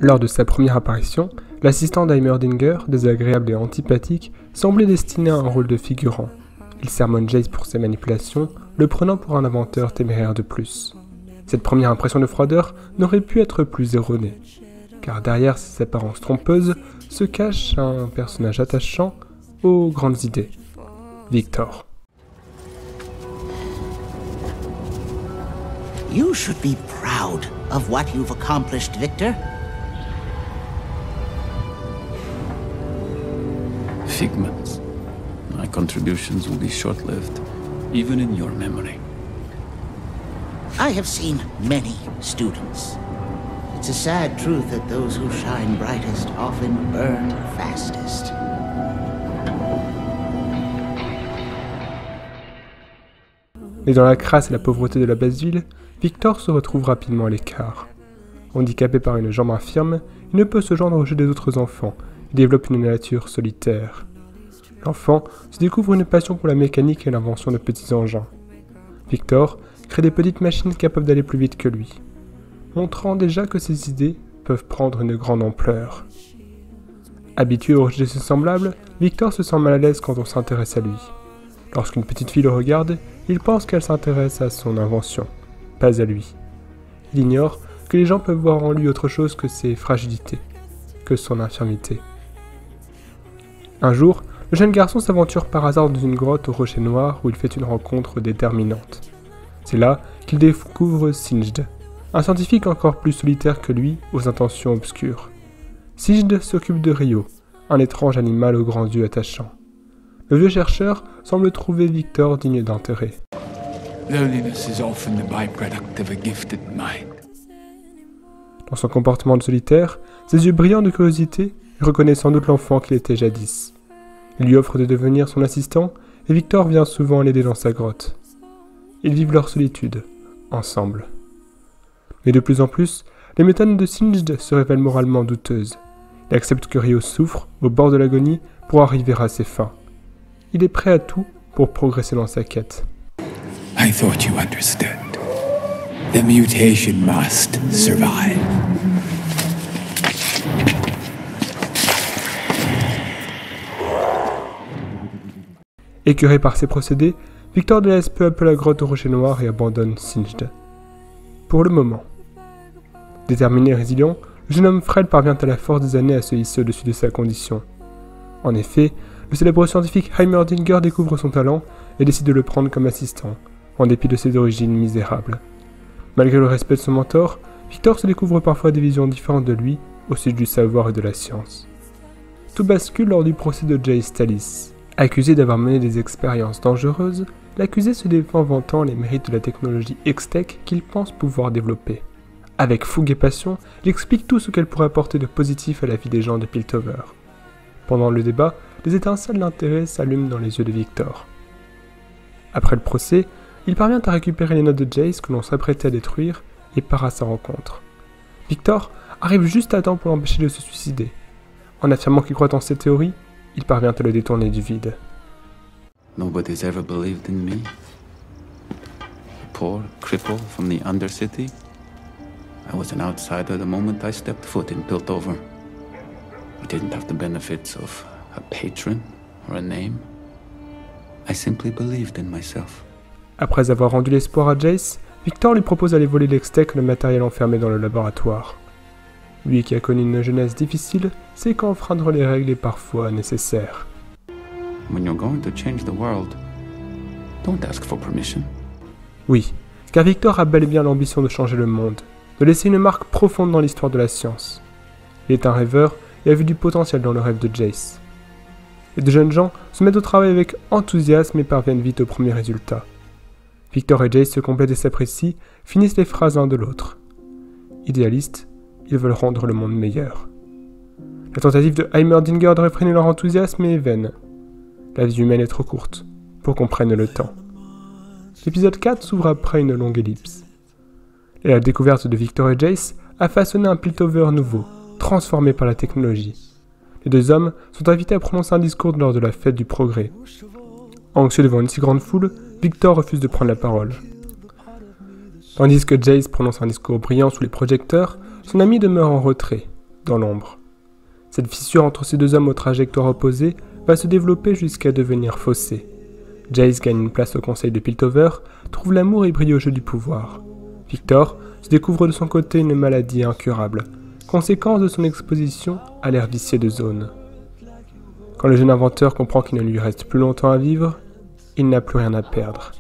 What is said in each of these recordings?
Lors de sa première apparition, l'assistant d'Heimerdinger, désagréable et antipathique, semblait destiné à un rôle de figurant. Il sermonne Jace pour ses manipulations, le prenant pour un inventeur téméraire de plus. Cette première impression de froideur n'aurait pu être plus erronée, car derrière ces apparences trompeuses se cache un personnage attachant aux grandes idées, Victor. You should be proud of what you've accomplished, Victor. Figments. My contributions will be short-lived, even in your memory. I have seen many students. It's a sad truth that those who shine brightest often burn fastest. Mais dans la crasse et la pauvreté de la basse ville, Victor se retrouve rapidement à l'écart. Handicapé par une jambe infirme, il ne peut se joindre au jeu des autres enfants et développe une nature solitaire. L'enfant se découvre une passion pour la mécanique et l'invention de petits engins. Victor crée des petites machines capables d'aller plus vite que lui, montrant déjà que ses idées peuvent prendre une grande ampleur. Habitué au rejet de ses semblables, Victor se sent mal à l'aise quand on s'intéresse à lui. Lorsqu'une petite fille le regarde, il pense qu'elle s'intéresse à son invention, pas à lui. Il ignore que les gens peuvent voir en lui autre chose que ses fragilités, que son infirmité. Un jour, le jeune garçon s'aventure par hasard dans une grotte au rocher noir où il fait une rencontre déterminante. C'est là qu'il découvre Singed, un scientifique encore plus solitaire que lui aux intentions obscures. Singed s'occupe de Rio, un étrange animal aux grands yeux attachants. Le vieux chercheur semble trouver Victor digne d'intérêt. Loneliness is often the byproduct of a gifted mind. Dans son comportement de solitaire, ses yeux brillants de curiosité, il reconnaît sans doute l'enfant qu'il était jadis. Il lui offre de devenir son assistant et Victor vient souvent l'aider dans sa grotte. Ils vivent leur solitude, ensemble. Mais de plus en plus, les méthodes de Singed se révèlent moralement douteuses. Il accepte que Rio souffre, au bord de l'agonie, pour arriver à ses fins. Il est prêt à tout pour progresser dans sa quête. I thought you understood. The mutation must survive. Écœuré par ces procédés, Victor délaisse peu à peu la grotte au rocher noir et abandonne Singed. Pour le moment. Déterminé et résilient, le jeune homme frêle parvient à la force des années à se hisser au-dessus de sa condition. En effet, le célèbre scientifique Heimerdinger découvre son talent et décide de le prendre comme assistant, en dépit de ses origines misérables. Malgré le respect de son mentor, Victor se découvre parfois des visions différentes de lui au sujet du savoir et de la science. Tout bascule lors du procès de Jace Tallis. Accusé d'avoir mené des expériences dangereuses, l'accusé se défend vantant les mérites de la technologie X-Tech qu'il pense pouvoir développer. Avec fougue et passion, il explique tout ce qu'elle pourrait apporter de positif à la vie des gens de Piltover. Pendant le débat, des étincelles d'intérêt s'allument dans les yeux de Victor. Après le procès, il parvient à récupérer les notes de Jace que l'on s'apprêtait à détruire et part à sa rencontre. Victor arrive juste à temps pour l'empêcher de se suicider. En affirmant qu'il croit en ses théories, il parvient à le détourner du vide. Nobody's ever believed in me. A poor cripple from the Undercity. I was an outsider the moment I stepped foot in Piltover. I didn't have the benefits of a patron or a name. I simply believed in myself. Après avoir rendu l'espoir à Jace, Victor lui propose d'aller voler l'X-Tech, le matériel enfermé dans le laboratoire. Lui qui a connu une jeunesse difficile, sait qu'enfreindre les règles est parfois nécessaire. When you're going to change the world, don't ask for permission. Oui, car Victor a bel et bien l'ambition de changer le monde, de laisser une marque profonde dans l'histoire de la science. Il est un rêveur et a vu du potentiel dans le rêve de Jace. Les deux jeunes gens se mettent au travail avec enthousiasme et parviennent vite au premier résultat. Victor et Jace se complètent et s'apprécient, finissent les phrases l'un de l'autre. Idéalistes, ils veulent rendre le monde meilleur. La tentative de Heimerdinger de réfréner leur enthousiasme est vaine. La vie humaine est trop courte pour qu'on prenne le temps. L'épisode 4 s'ouvre après une longue ellipse. Et la découverte de Victor et Jace a façonné un Piltover nouveau, transformé par la technologie. Les deux hommes sont invités à prononcer un discours lors de la fête du progrès. Anxieux devant une si grande foule, Victor refuse de prendre la parole. Tandis que Jace prononce un discours brillant sous les projecteurs, son ami demeure en retrait, dans l'ombre. Cette fissure entre ces deux hommes aux trajectoires opposées va se développer jusqu'à devenir fossé. Jace gagne une place au conseil de Piltover, trouve l'amour et brille au jeu du pouvoir. Victor se découvre de son côté une maladie incurable, conséquence de son exposition à l'air vicieux de Zone. Quand le jeune inventeur comprend qu'il ne lui reste plus longtemps à vivre, il n'a plus rien à perdre.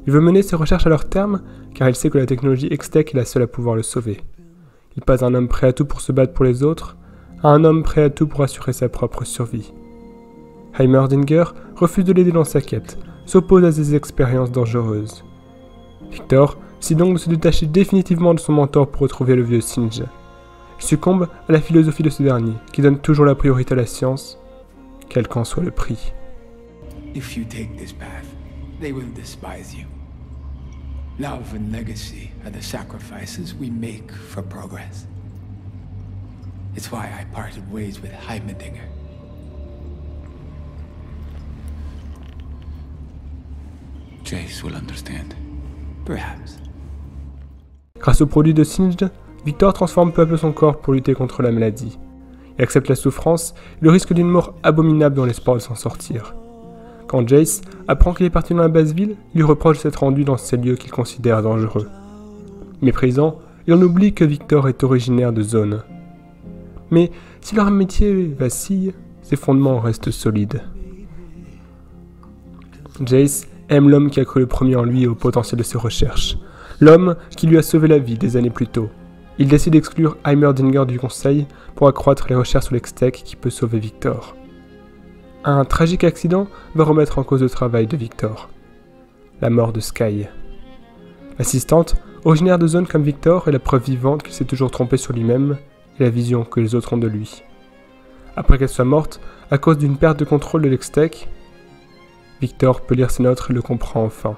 Il veut mener ses recherches à leur terme car il sait que la technologie X-Tech est la seule à pouvoir le sauver. Il passe d'un homme prêt à tout pour se battre pour les autres à un homme prêt à tout pour assurer sa propre survie. Heimerdinger refuse de l'aider dans sa quête, s'oppose à ses expériences dangereuses. Victor décide donc de se détacher définitivement de son mentor pour retrouver le vieux Singe. Il succombe à la philosophie de ce dernier, qui donne toujours la priorité à la science, quel qu'en soit le prix. If you take this path, they will despise you. Love and legacy are the sacrifices we make for progress. It's why I parted ways with Heimerdinger. Jace will understand. Perhaps. Grâce au produit de Singed, Victor transforme peu à peu son corps pour lutter contre la maladie. Il accepte la souffrance et le risque d'une mort abominable dans l'espoir de s'en sortir. Quand Jace apprend qu'il est parti dans la basse ville, il lui reproche de s'être rendu dans ces lieux qu'il considère dangereux. Méprisant, il en oublie que Victor est originaire de Zone. Mais si leur amitié vacille, ses fondements restent solides. Jace aime l'homme qui a cru le premier en lui et au potentiel de ses recherches. L'homme qui lui a sauvé la vie des années plus tôt. Il décide d'exclure Heimerdinger du conseil pour accroître les recherches sur l'X-Tech qui peut sauver Victor. Un tragique accident va remettre en cause le travail de Victor. La mort de Sky. L'assistante, originaire de Zone comme Victor, est la preuve vivante qu'il s'est toujours trompé sur lui-même et la vision que les autres ont de lui. Après qu'elle soit morte, à cause d'une perte de contrôle de l'X-Tech, Victor peut lire ses notes et le comprend enfin.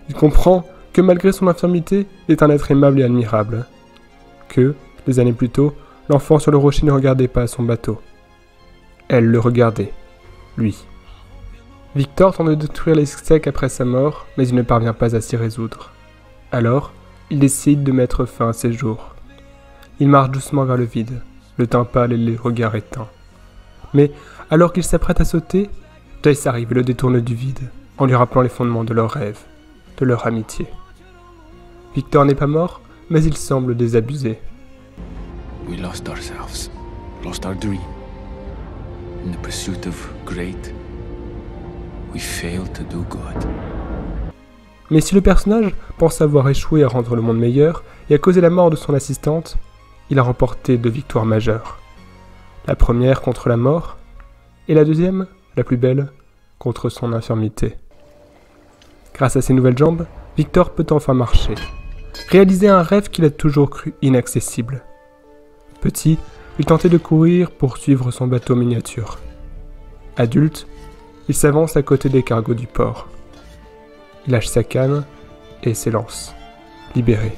Il comprend que malgré son infirmité, il est un être aimable et admirable. Que, des années plus tôt, l'enfant sur le rocher ne regardait pas son bateau. Elle le regardait, lui. Victor tente de détruire l'X-Tech après sa mort, mais il ne parvient pas à s'y résoudre. Alors, il décide de mettre fin à ses jours. Il marche doucement vers le vide, le teint pâle et les regards éteints. Mais, alors qu'il s'apprête à sauter, Jace arrive et le détourne du vide, en lui rappelant les fondements de leur rêve, de leur amitié. Victor n'est pas mort, mais il semble désabusé. We lost ourselves, lost our dream. In the pursuit of great, we failed to do good. Mais si le personnage pense avoir échoué à rendre le monde meilleur et à causer la mort de son assistante, il a remporté 2 victoires majeures. La première contre la mort, et la deuxième, la plus belle, contre son infirmité. Grâce à ses nouvelles jambes, Victor peut enfin marcher. Réaliser un rêve qu'il a toujours cru inaccessible. Petit, il tentait de courir pour suivre son bateau miniature. Adulte, il s'avance à côté des cargos du port. Il lâche sa canne et s'élance, libéré.